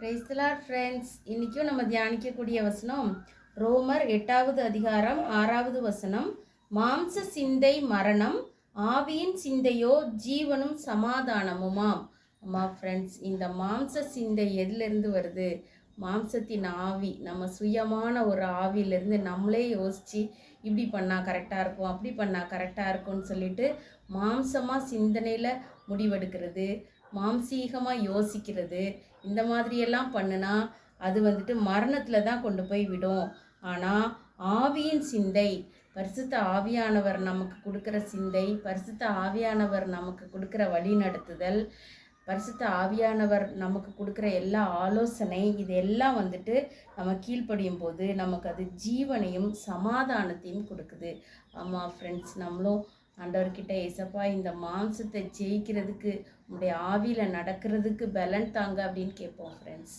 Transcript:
Praise the Lord friends. இன்றைக்கும் நம்ம தியானிக்கக்கூடிய வசனம் ரோமர் 8வது அதிகாரம் 6வது வசனம். மாம்ச சிந்தை மரணம், ஆவியின் சிந்தையோ ஜீவனும் சமாதானமுமாம். ஆமா ஃப்ரெண்ட்ஸ், இந்த மாம்ச சிந்தை எதிலிருந்து வருது? மாம்சத்தின் ஆவி, நம்ம சுயமான ஒரு ஆவியிலேருந்து நம்மளே யோசித்து இப்படி பண்ணால் கரெக்டாக இருக்கும், அப்படி பண்ணால் கரெக்டாக இருக்கும்னு சொல்லிட்டு மாம்சமாக சிந்தனையில் முடிவெடுக்கிறது, மாம்சீகமாக யோசிக்கிறது, இந்த மாதிரியெல்லாம் பண்ணுனா அது மரணத்தில் தான் கொண்டு போய் விடும். ஆனால் ஆவியின் சிந்தை, பரிசுத்த ஆவியானவர் நமக்கு கொடுக்குற சிந்தை, பரிசுத்த ஆவியானவர் நமக்கு கொடுக்குற வழி நடத்துதல், பரிசுத்த ஆவியானவர் நமக்கு கொடுக்குற எல்லா ஆலோசனை, இதெல்லாம் நம்ம கீழ்ப்படியும் போது நமக்கு அது ஜீவனையும் சமாதானத்தையும் கொடுக்குது. ஆமாம் ஃப்ரெண்ட்ஸ், நம்மளும் ஆண்டவர்கிட்ட ஏசப்பா இந்த மாம்சத்தை ஜெயிக்கிறதுக்கு, உங்களுடைய ஆவியில் நடக்கிறதுக்கு பலன் தாங்க அப்படின்னு கேட்போம் ஃப்ரெண்ட்ஸ்.